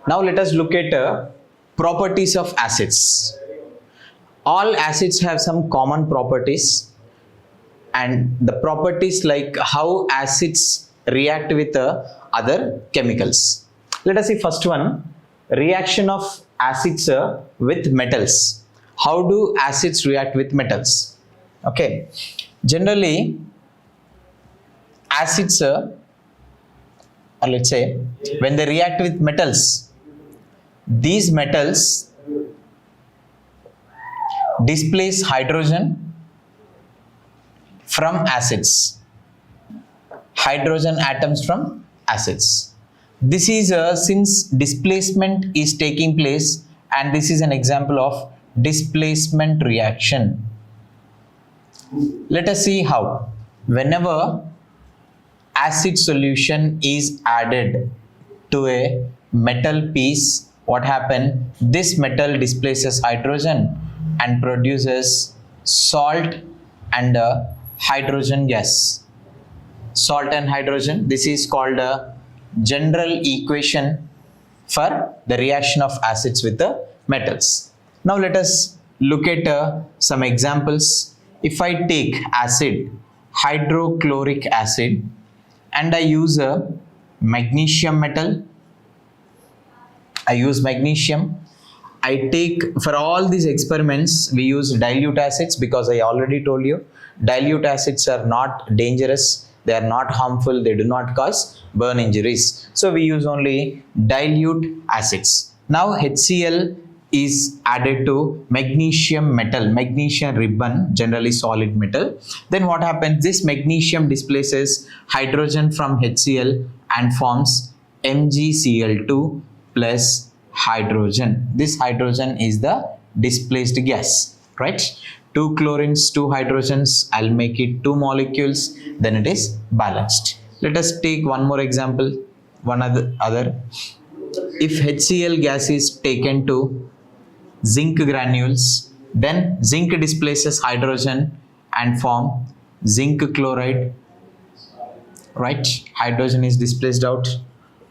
Now let us look at properties of acids. All acids have some common properties, and the properties like how acids react with other chemicals. Let us see first one, reaction of acids with metals. How do acids react with metals? Okay, generally acids or let's say when they react with metals, these metals displace hydrogen from acids, hydrogen atoms from acids. This is since displacement is taking place, and this is an example of displacement reaction. Let us see how. Whenever acid solution is added to a metal piece, what happens? This metal displaces hydrogen and produces salt and hydrogen gas. Salt and hydrogen, this is called a general equation for the reaction of acids with the metals. Now let us look at some examples. If I take acid, hydrochloric acid, and I use a magnesium metal, I use magnesium. I take, for all these experiments, we use dilute acids because I already told you, dilute acids are not dangerous, they are not harmful, they do not cause burn injuries. So we use only dilute acids. Now HCl is added to magnesium metal, magnesium ribbon, generally solid metal. Then what happens? This magnesium displaces hydrogen from HCl and forms MgCl2 plus hydrogen. This hydrogen is the displaced gas, right? 2 chlorines, 2 hydrogens, I'll make it 2 molecules, then it is balanced. Let us take one more example, one other. If HCl gas is taken to zinc granules, then zinc displaces hydrogen and form zinc chloride, right? Hydrogen is displaced out.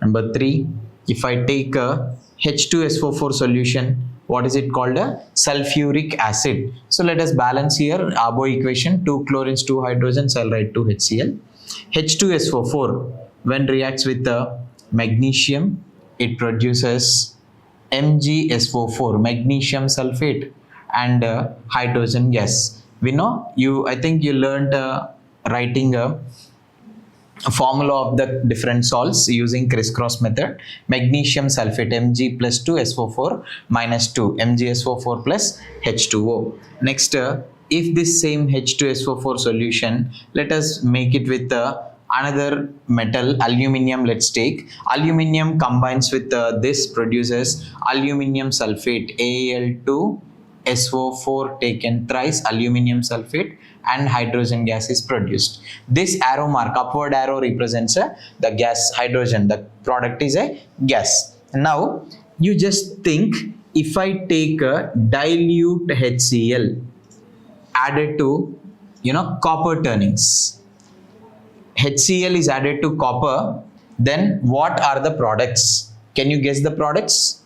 Number 3, if I take a H2SO4 solution, what is it called? A sulfuric acid. So let us balance here, Arbo equation, 2 chlorines, 2 hydrogens, I'll write 2 HCl. H2SO4, when reacts with the magnesium, it produces MgSO4, magnesium sulfate, and hydrogen gas. We know, I think you learned writing a formula of the different salts using crisscross method. Magnesium sulfate, Mg plus 2 SO4 minus 2, MgSO4 plus H2O. Next, if this same H2SO4 solution, let us make it with another metal, aluminium. Let's take aluminium, combines with this, produces aluminium sulfate, Al2SO4 taken thrice, aluminium sulfate, and hydrogen gas is produced. This arrow mark, upward arrow, represents the gas, hydrogen. The product is a gas. Now you just think, if I take a dilute HCl added to copper turnings, HCl is added to copper, then what are the products? Can you guess the products?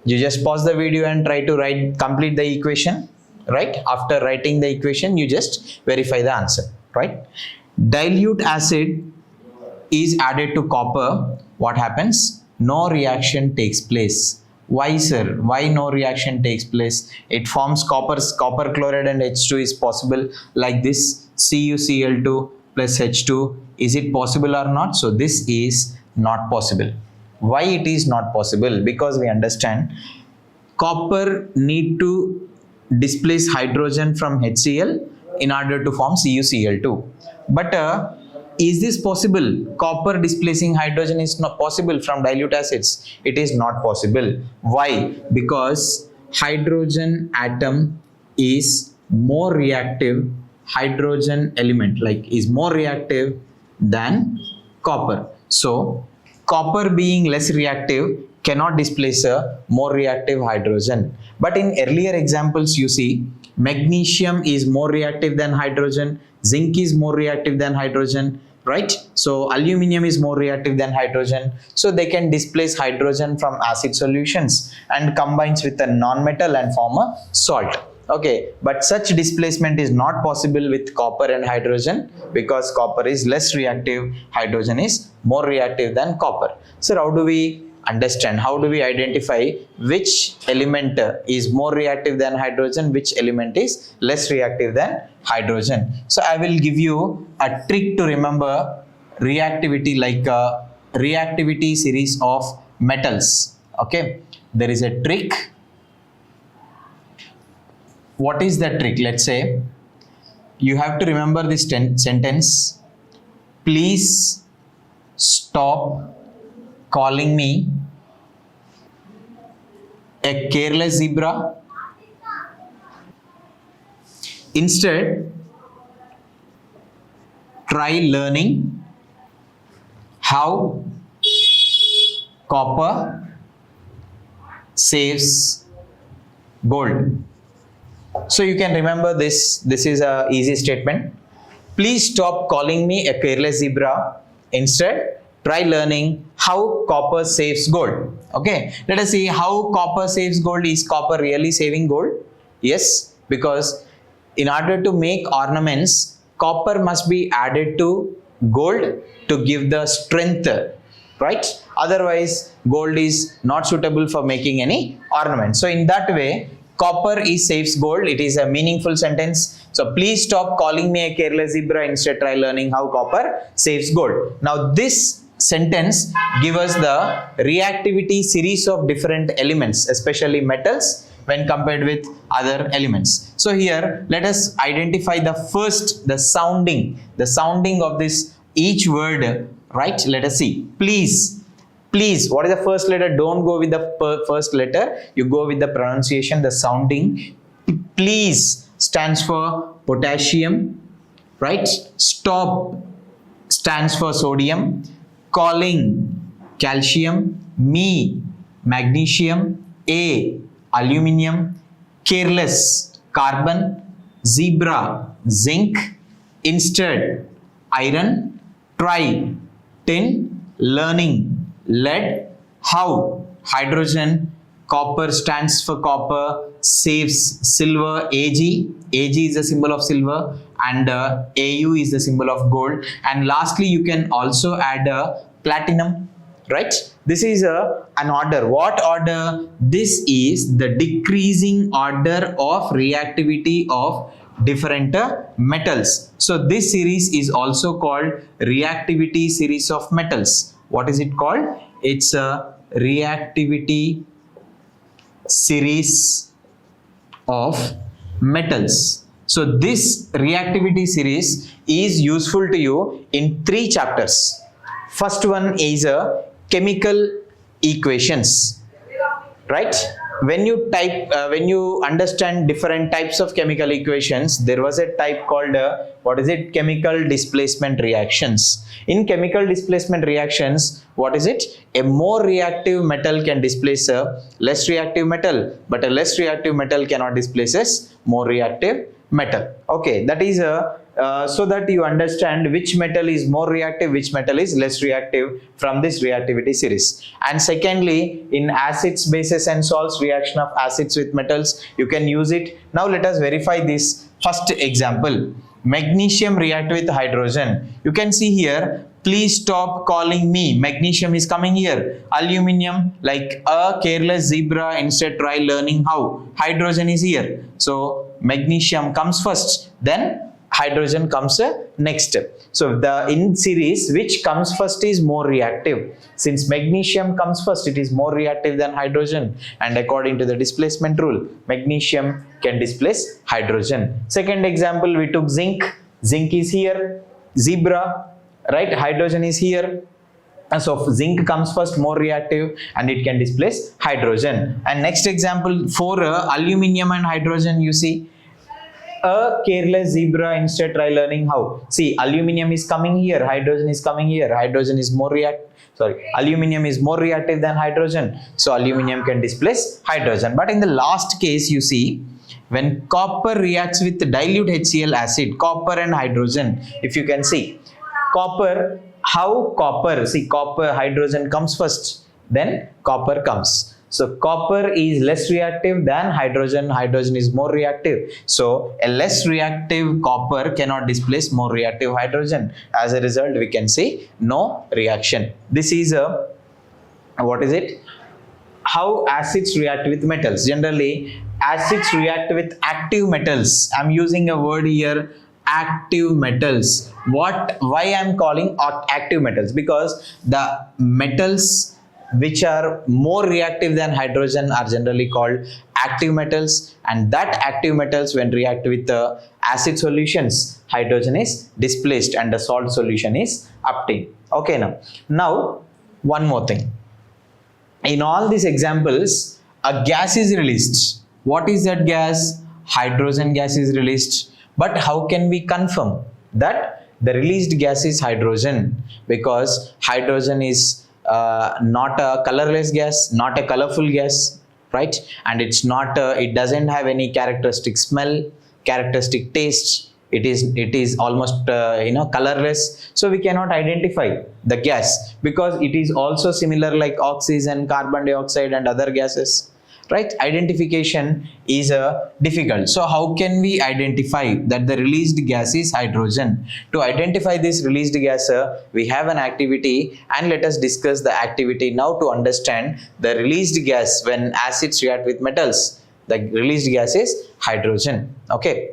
You just pause the video and try to complete the equation, right? After writing the equation, you just verify the answer, right? Dilute acid is added to copper. What happens? No reaction takes place. Why, sir? Why no reaction takes place? It forms copper chloride and H2 is possible, like this, CuCl2 plus H2. Is it possible or not? So this is not possible. Why it is not possible? Because we understand copper need to displace hydrogen from HCl in order to form CuCl2. But is this possible? Copper displacing hydrogen is not possible from dilute acids. It is not possible. Why? Because hydrogen atom is more reactive, hydrogen element is more reactive than copper. So copper being less reactive cannot displace a more reactive hydrogen. But in earlier examples, you see magnesium is more reactive than hydrogen, zinc is more reactive than hydrogen, right? So aluminum is more reactive than hydrogen, so they can displace hydrogen from acid solutions and combines with a non-metal and form a salt. Okay, but such displacement is not possible with copper and hydrogen because copper is less reactive, hydrogen is more reactive than copper. So how do we understand, how do we identify which element is more reactive than hydrogen, which element is less reactive than hydrogen? So I will give you a trick to remember reactivity, like a reactivity series of metals. Okay, there is a trick. What is the trick? Let's say you have to remember this sentence: please stop calling me a careless zebra. Instead, try learning how copper saves gold. So you can remember this. This is a easy statement. Please stop calling me a careless zebra. Instead, try learning how copper saves gold. Okay, let us see how copper saves gold. Is copper really saving gold? Yes, because in order to make ornaments, copper must be added to gold to give the strength, right? Otherwise, gold is not suitable for making any ornament. So in that way, copper is saves gold. It is a meaningful sentence. So please stop calling me a careless zebra. Instead, try learning how copper saves gold. Now this sentence gives us the reactivity series of different elements, especially metals, when compared with other elements. So here, let us identify the first, the sounding of this each word, right? Let us see. Please. Please, what is the first letter? Don't go with the first letter. You go with the pronunciation, the sounding. Please stands for potassium, right? Stop stands for sodium. Calling, calcium. Me, magnesium. A, aluminium. Careless, carbon. Zebra, zinc. Instead, iron. Try, tin. Learning, lead. How, hydrogen. Copper stands for copper. Saves, silver. Ag is the symbol of silver, and Au is the symbol of gold. And lastly, you can also add platinum, right? This is an order. What order? This is the decreasing order of reactivity of different metals. So this series is also called reactivity series of metals. What is it called? It's a reactivity series of metals. So this reactivity series is useful to you in 3 chapters. First one is chemical equations, right? When you understand different types of chemical equations, there was a type called chemical displacement reactions. In chemical displacement reactions, what is it? A more reactive metal can displace a less reactive metal, but a less reactive metal cannot displace a more reactive metal. Okay, that is so that you understand which metal is more reactive, which metal is less reactive from this reactivity series. And secondly, in acids, bases and salts, reaction of acids with metals, you can use it. Now let us verify this first example. Magnesium react with hydrogen. You can see here, please stop calling me. Magnesium is coming here. Aluminium, like a careless zebra, instead try learning how. Hydrogen is here. So magnesium comes first, then hydrogen comes next. So the in series, which comes first is more reactive. Since magnesium comes first, it is more reactive than hydrogen, and according to the displacement rule, magnesium can displace hydrogen. Second example, we took zinc. Zinc is here, zebra, right? Hydrogen is here. So zinc comes first, more reactive, and it can displace hydrogen. And next example, for aluminium and hydrogen, you see, a careless zebra, instead try learning how. See, aluminium is coming here, hydrogen is coming here. Hydrogen is more aluminium is more reactive than hydrogen, so aluminium can displace hydrogen. But in the last case, you see, when copper reacts with dilute HCl acid, copper and hydrogen, if you can see, Copper, how copper, see copper, hydrogen comes first, then copper comes. So copper is less reactive than hydrogen, hydrogen is more reactive. So a less reactive copper cannot displace more reactive hydrogen. As a result, we can say no reaction. This is a, what is it? How acids react with metals. Generally, acids react with active metals. I'm using a word here, active metals. Why I'm calling active metals? Because the metals which are more reactive than hydrogen are generally called active metals, and that active metals when react with acid solutions, hydrogen is displaced and the salt solution is obtained. Okay, now one more thing. In all these examples, a gas is released. What is that gas? Hydrogen gas is released. But how can we confirm that the released gas is hydrogen? Because hydrogen is not a colorless gas, not a colorful gas, right? And it's not, it doesn't have any characteristic smell, characteristic taste. It is almost colorless. So we cannot identify the gas because it is also similar like oxygen, carbon dioxide and other gases, right? Identification is difficult. So how can we identify that the released gas is hydrogen? To identify this released gas, we have an activity, and let us discuss the activity now to understand the released gas when acids react with metals. The released gas is hydrogen. Okay.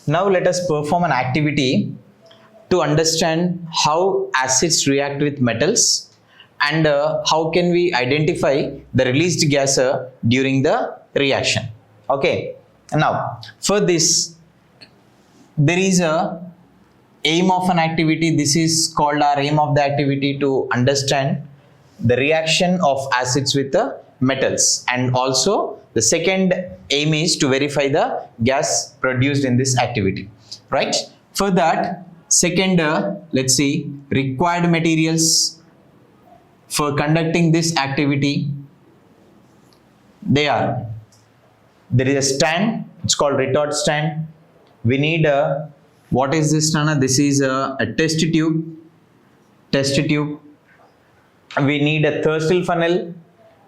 Now let us perform an activity to understand how acids react with metals and how can we identify the released gas during the reaction. Okay. Now for this, there is a aim of an activity. This is called our aim of the activity to understand the reaction of acids with the metals, and also the second aim is to verify the gas produced in this activity, right? For that, second, let's see, required materials for conducting this activity. There is a stand, it's called retort stand. We need what is this stand? This is a test tube. We need a Thurston funnel.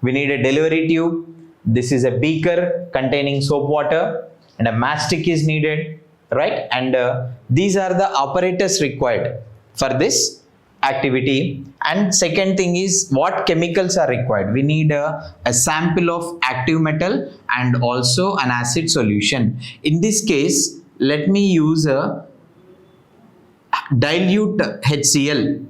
We need a delivery tube. This is a beaker containing soap water, and a matchstick is needed, right? And these are the apparatus required for this activity. And second thing is what chemicals are required. We need a sample of active metal and also an acid solution. In this case, let me use a dilute HCl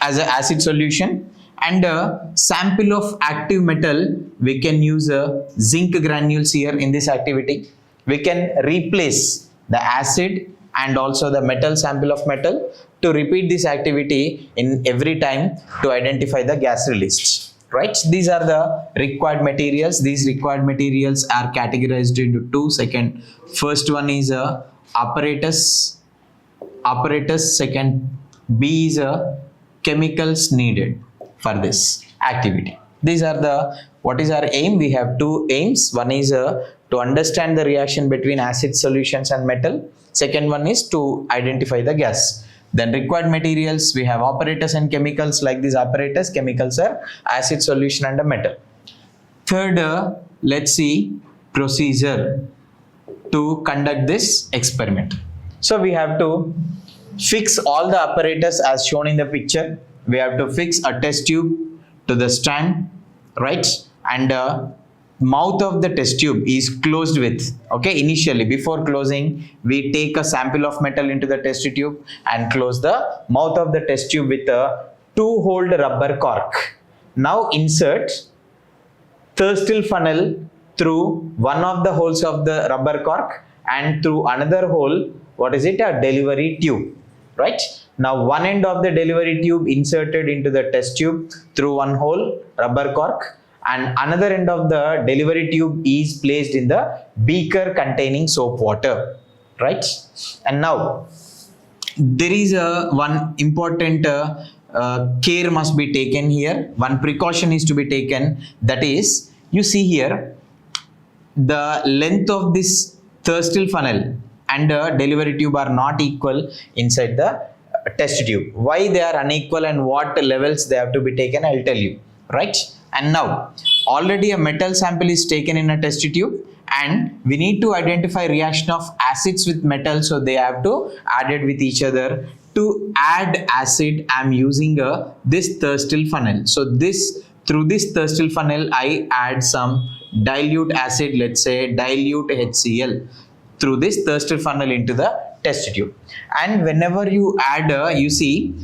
as an acid solution, and a sample of active metal. We can use a zinc granules here in this activity. We can replace the acid and also the metal sample of metal to repeat this activity in every time to identify the gas released, right? These are the required materials. These required materials are categorized into two. First one is apparatus. Second, B is chemicals needed for this activity. These are the, what is our aim? We have two aims. One is to understand the reaction between acid solutions and metal. Second one is to identify the gas. Then required materials, we have apparatus and chemicals. Like this apparatus, chemicals are acid solution and a metal. Third, let's see procedure to conduct this experiment. So we have to fix all the apparatus as shown in the picture. We have to fix a test tube to the stand, right? And mouth of the test tube is closed with, okay, initially before closing, we take a sample of metal into the test tube and close the mouth of the test tube with a 2-hole rubber cork. Now insert Thurston funnel through one of the holes of the rubber cork and through another hole, what is it, a delivery tube, right? Now one end of the delivery tube inserted into the test tube through one hole rubber cork, and another end of the delivery tube is placed in the beaker containing soap water, right? And now there is one important care must be taken here. One precaution is to be taken, that is, you see here the length of this Thurston funnel and delivery tube are not equal inside the test tube. Why they are unequal and what levels they have to be taken, I'll tell you, right? And now already a metal sample is taken in a test tube, and we need to identify reaction of acids with metal, so they have to add it with each other. To add acid, I'm using this Thurstall funnel. So through this Thurstall funnel, I add some dilute acid, let's say dilute HCl, through this Thurstall funnel into the test tube. And whenever you add, you see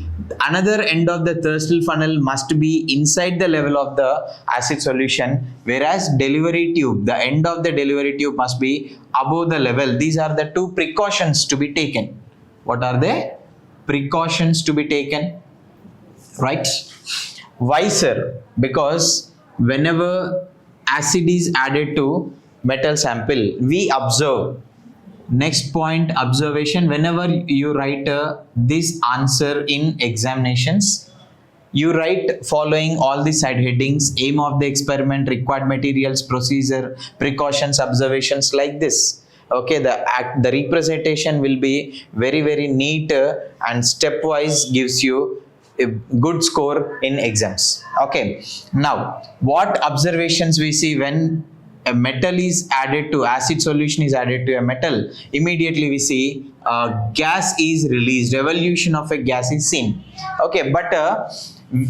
another end of the Thurstall funnel must be inside the level of the acid solution, whereas delivery tube, the end of the delivery tube must be above the level. These are the two precautions to be taken. What are they? Precautions to be taken, right? Why, sir? Because whenever acid is added to metal sample, we observe. Next point, observation. Whenever you write this answer in examinations, you write following all the side headings: aim of the experiment, required materials, procedure, precautions, observations, like this. Okay, the representation will be very neat and stepwise gives you a good score in exams. Okay, now what observations we see when a metal is added to acid solution is added to a metal? Immediately we see gas is released, evolution of a gas is seen. Okay, but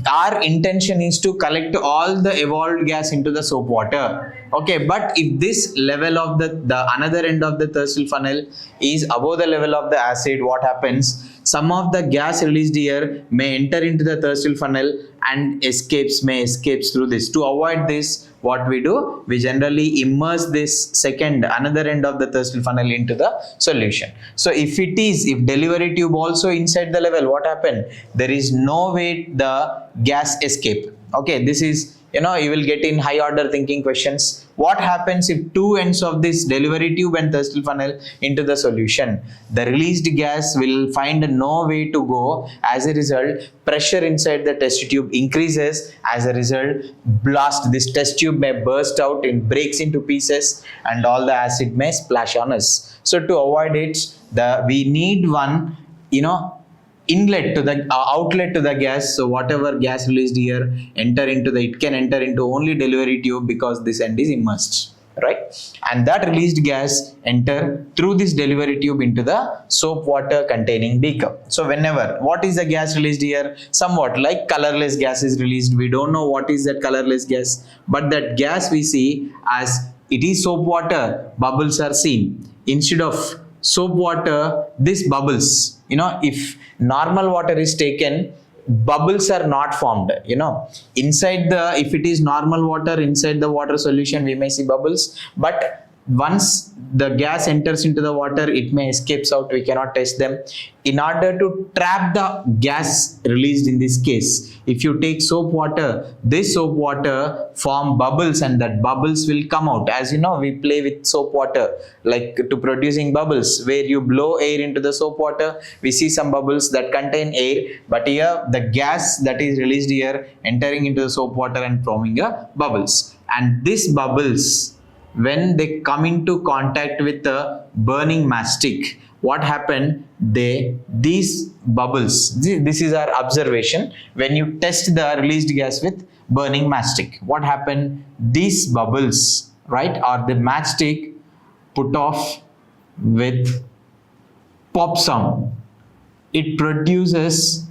our intention is to collect all the evolved gas into the soap water. Okay, but if this level of the another end of the Thurstall funnel is above the level of the acid, what happens? Some of the gas released here may enter into the Thurstall funnel and may escape through this. To avoid this, what we do? We generally immerse this another end of the Thurstall funnel into the solution. So if delivery tube also inside the level, what happened? There is no way the gas escape. Okay, this is, you will get in high order thinking questions. What happens if two ends of this delivery tube and Thurstall funnel into the solution? The released gas will find no way to go. As a result, pressure inside the test tube increases. As a result, this test tube may burst out, it breaks into pieces, and all the acid may splash on us. So to avoid it, we need one, inlet to the outlet to the gas. So whatever gas released here it can enter into only delivery tube, because this end is immersed, right? And that released gas enter through this delivery tube into the soap water containing beaker. So what is the gas released here? Somewhat like colorless gas is released. We don't know what is that colorless gas, but that gas we see as it is soap water, bubbles are seen. Instead of soap water, this bubbles, if normal water is taken, bubbles are not formed. If it is normal water, inside the water solution we may see bubbles, but once the gas enters into the water, it may escape out. We cannot test them. In order to trap the gas released in this case, if you take soap water, this soap water form bubbles, and that bubbles will come out. As you know, we play with soap water like to producing bubbles, where you blow air into the soap water, we see some bubbles that contain air, but here the gas that is released here entering into the soap water and forming bubbles. And these bubbles, when they come into contact with the burning mastic, what happened? These bubbles, this is our observation. When you test the released gas with burning mastic, what happened? These bubbles, right, or the matchstick put off with pop sound. It produces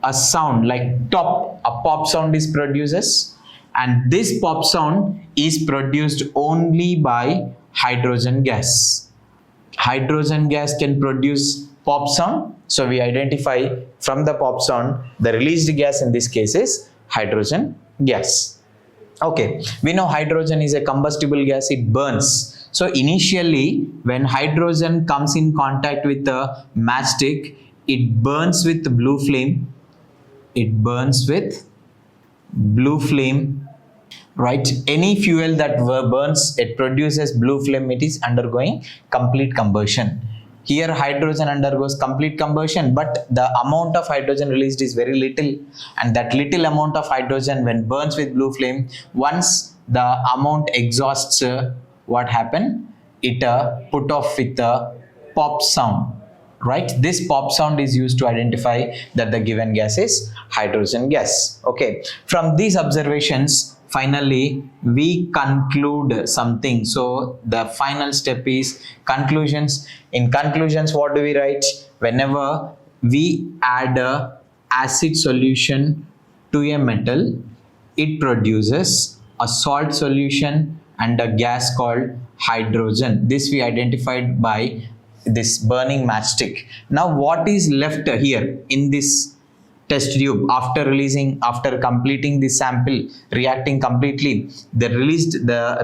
a sound like top, a pop sound is produces, and this pop sound is produced only by hydrogen gas. Hydrogen gas can produce pop sound, so we identify from the pop sound the released gas in this case is hydrogen gas. Okay, we know hydrogen is a combustible gas, it burns. So initially when hydrogen comes in contact with the matchstick, it burns with the blue flame. It burns with blue flame, right? Any fuel that burns, it produces blue flame, it is undergoing complete combustion. Here hydrogen undergoes complete combustion, but the amount of hydrogen released is very little, and that little amount of hydrogen when burns with blue flame, once the amount exhausts, what happen? It put off with the pop sound, right? This pop sound is used to identify that the given gas is hydrogen gas. Okay, from these observations, finally we conclude something. So the final step is conclusions. In conclusions, what do we write? Whenever we add a acid solution to a metal, it produces a salt solution and a gas called hydrogen. This we identified by this burning matchstick. Now what is left here in this test tube after completing the sample, reacting completely, the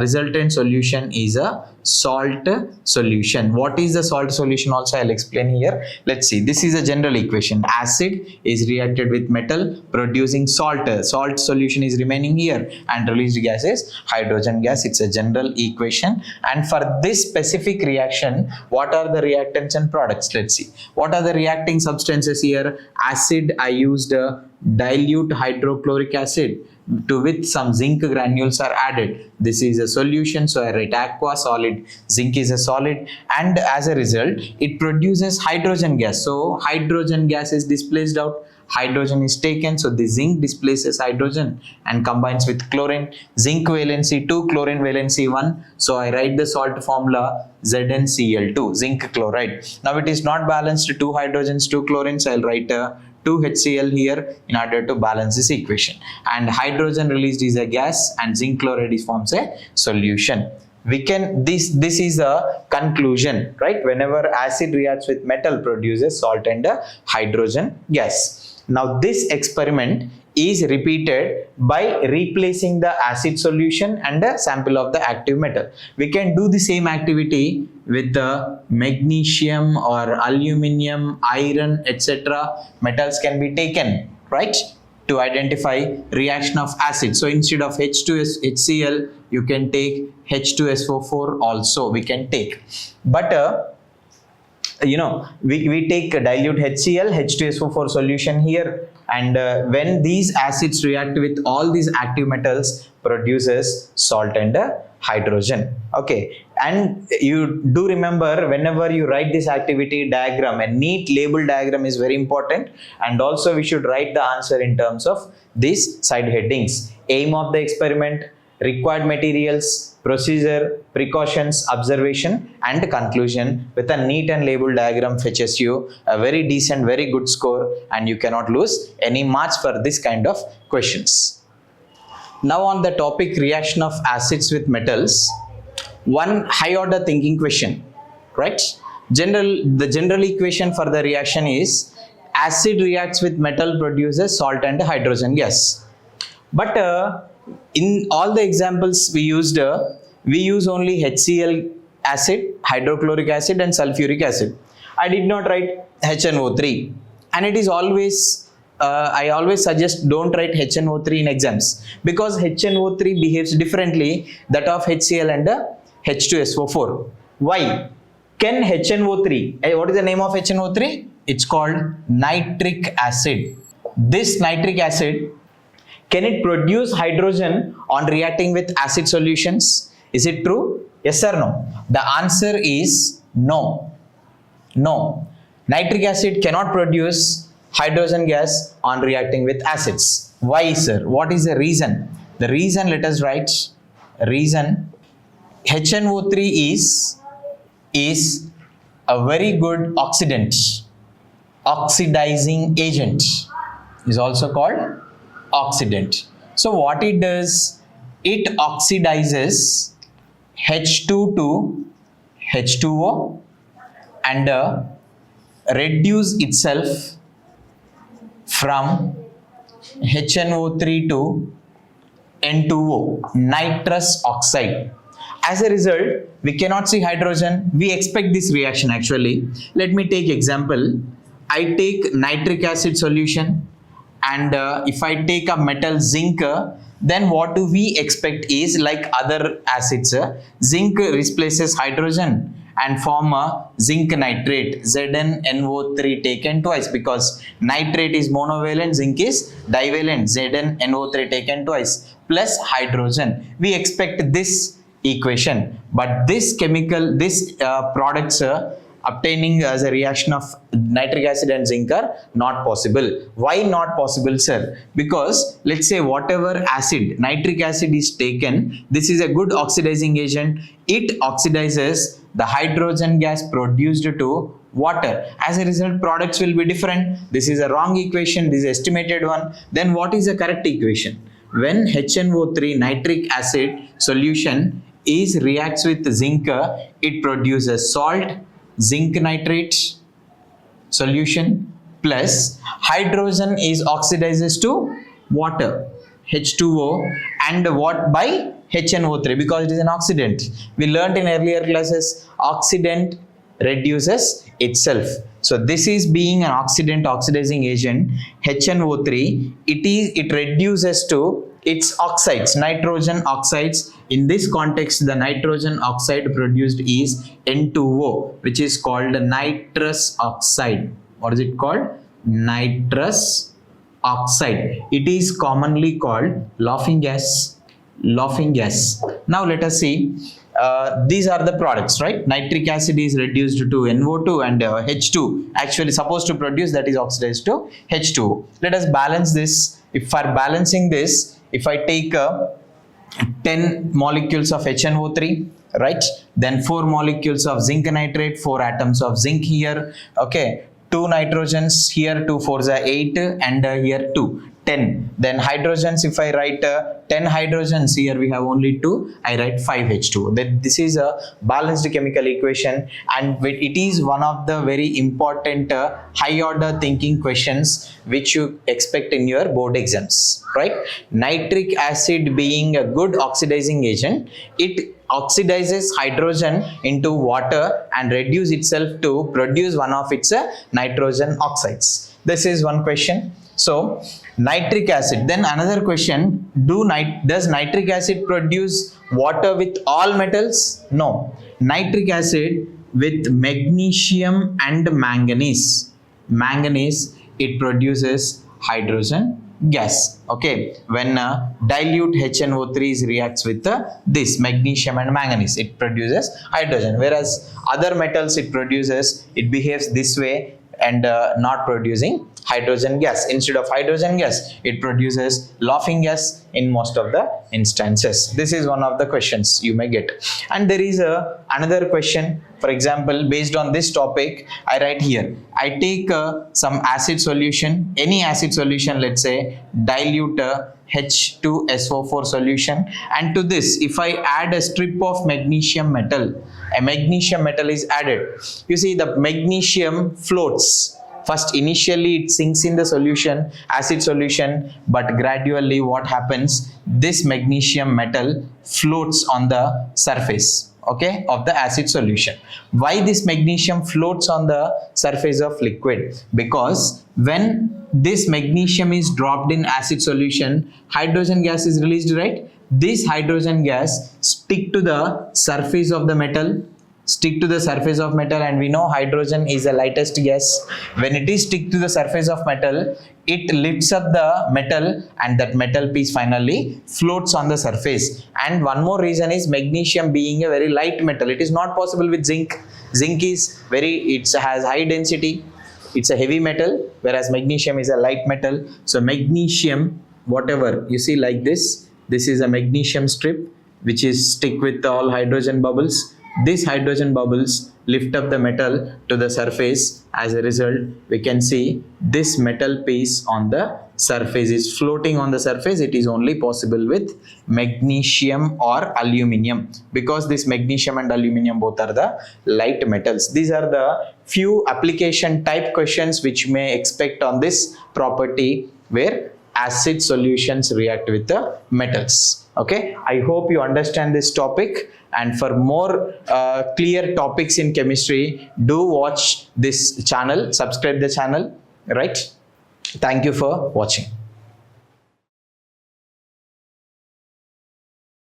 resultant solution is a salt solution. What is the salt solution also I'll explain here. Let's see, this is a general equation. Acid is reacted with metal producing salt. Salt solution is remaining here and released gas is hydrogen gas. It's a general equation. And for this specific reaction, what are the reactants and products? Let's see. What are the reacting substances here? Acid, I used dilute hydrochloric acid to with some zinc granules are added. This is a solution, so I write aqua solid. Zinc is a solid, and as a result it produces hydrogen gas. So hydrogen gas is displaced out, hydrogen is taken, so the zinc displaces hydrogen and combines with chlorine. Zinc valency 2, chlorine valency 1, so I write the salt formula ZnCl2, zinc chloride. Now it is not balanced, 2 hydrogens 2 chlorines, I'll write 2 HCl here in order to balance this equation, and hydrogen released is a gas and zinc chloride forms a solution. We can, this is a conclusion, right? Whenever acid reacts with metal, produces salt and a hydrogen gas. Now this experiment is repeated by replacing the acid solution and a sample of the active metal. We can do the same activity with the magnesium or aluminum, iron, etc. Metals can be taken, right, to identify reaction of acid. So instead of H2HCl, you can take H2SO4 also we can take. But we take dilute HCl, H2SO4 solution here, and when these acids react with all these active metals, produces salt and hydrogen. Okay, and you do remember, whenever you write this activity diagram, a neat label diagram is very important, and also we should write the answer in terms of these side headings: aim of the experiment, required materials, procedure, precautions, observation, and conclusion. With a neat and labeled diagram fetches you a very decent, very good score, and you cannot lose any marks for this kind of questions. Now on the topic reaction of acids with metals, one high order thinking question, right? The general equation for the reaction is acid reacts with metal, produces salt and hydrogen gas. But in all the examples we used, we use only HCl acid, hydrochloric acid and sulfuric acid. I did not write HNO3, and it is always I always suggest don't write HNO3 in exams, because HNO3 behaves differently that of HCl and H2SO4. Why? Can HNO3, what is the name of HNO3? It's called nitric acid. This nitric acid, can it produce hydrogen on reacting with acid solutions? Is it true? Yes or no? The answer is no. No. Nitric acid cannot produce hydrogen gas on reacting with acids. Why, sir? What is the reason? The reason, let us write. Reason, HNO3 is a very good oxidant. Oxidizing agent is also called oxidant. So what it does, it oxidizes H2 to H2O and reduce itself from HNO3 to N2O, nitrous oxide. As a result, we cannot see hydrogen. We expect this reaction actually. Let me take example. I take nitric acid solution, and if I take a metal zinc, then what do we expect is, like other acids, zinc replaces hydrogen and form a zinc nitrate, ZnNO3 taken twice, because nitrate is monovalent, zinc is divalent, ZnNO3 taken twice, plus hydrogen. We expect this equation, but this chemical, this products obtaining as a reaction of nitric acid and zinc are not possible. Why not possible, sir? Because let's say whatever acid, nitric acid is taken, this is a good oxidizing agent. It oxidizes the hydrogen gas produced to water. As a result, products will be different. This is a wrong equation. This is estimated one. Then what is the correct equation? When HNO3 nitric acid solution reacts with zinc, it produces salt, zinc nitrate solution plus hydrogen is oxidizes to water, H2O, and what by HNO3 because it is an oxidant. We learnt in earlier classes, oxidant reduces itself. So this is being an oxidant, oxidizing agent, HNO3, it reduces to its oxides, nitrogen oxides. In this context, the nitrogen oxide produced is N2O, which is called nitrous oxide. What is it called? Nitrous oxide. It is commonly called laughing gas. Laughing gas. Now let us see. These are the products, right? Nitric acid is reduced to NO2 and H2 actually supposed to produce, that is oxidized to H2O. Let us balance this. If for balancing this, if I take 10 molecules of HNO3, right, then 4 molecules of zinc nitrate, 4 atoms of zinc here, okay, 2 nitrogens here, 2 4s are 8 and here 2. 10. Then hydrogens, if I write 10 hydrogens, here we have only 2, I write 5 H2O. Then this is a balanced chemical equation, and it is one of the very important high order thinking questions which you expect in your board exams, right? Nitric acid being a good oxidizing agent, it oxidizes hydrogen into water and reduce itself to produce one of its nitrogen oxides. This is one question. So nitric acid. Then another question, does nitric acid produce water with all metals? No. Nitric acid with magnesium and manganese. Manganese, it produces hydrogen gas. Okay, when dilute HNO3 reacts with this magnesium and manganese, it produces hydrogen, whereas other metals it behaves this way and not producing hydrogen gas. Instead of hydrogen gas, it produces laughing gas in most of the instances. This is one of the questions you may get. And there is another question. For example, based on this topic, I write here, I take some acid solution, any acid solution, let's say dilute H2SO4 solution, and to this if I add a strip of magnesium metal, a magnesium metal is added. You see the magnesium floats. First initially it sinks in the solution, acid solution, but gradually what happens, this magnesium metal floats on the surface, okay, of the acid solution. Why this magnesium floats on the surface of liquid? Because when this magnesium is dropped in acid solution, hydrogen gas is released, right? This hydrogen gas stick to the surface of the metal, and we know hydrogen is the lightest gas. When it is stick to the surface of metal, it lifts up the metal and that metal piece finally floats on the surface. And one more reason is magnesium being a very light metal, it is not possible with zinc. Zinc is it has high density, it's a heavy metal, whereas magnesium is a light metal. So magnesium, whatever you see like this is a magnesium strip which is stick with all hydrogen bubbles. These hydrogen bubbles lift up the metal to the surface. As a result, we can see this metal piece on the surface is floating on the surface. It is only possible with magnesium or aluminium, because this magnesium and aluminium both are the light metals. These are the few application type questions which you may expect on this property where acid solutions react with the metals. Okay, I hope you understand this topic, and for more clear topics in chemistry, do watch this channel, subscribe the channel, right? Thank you for watching.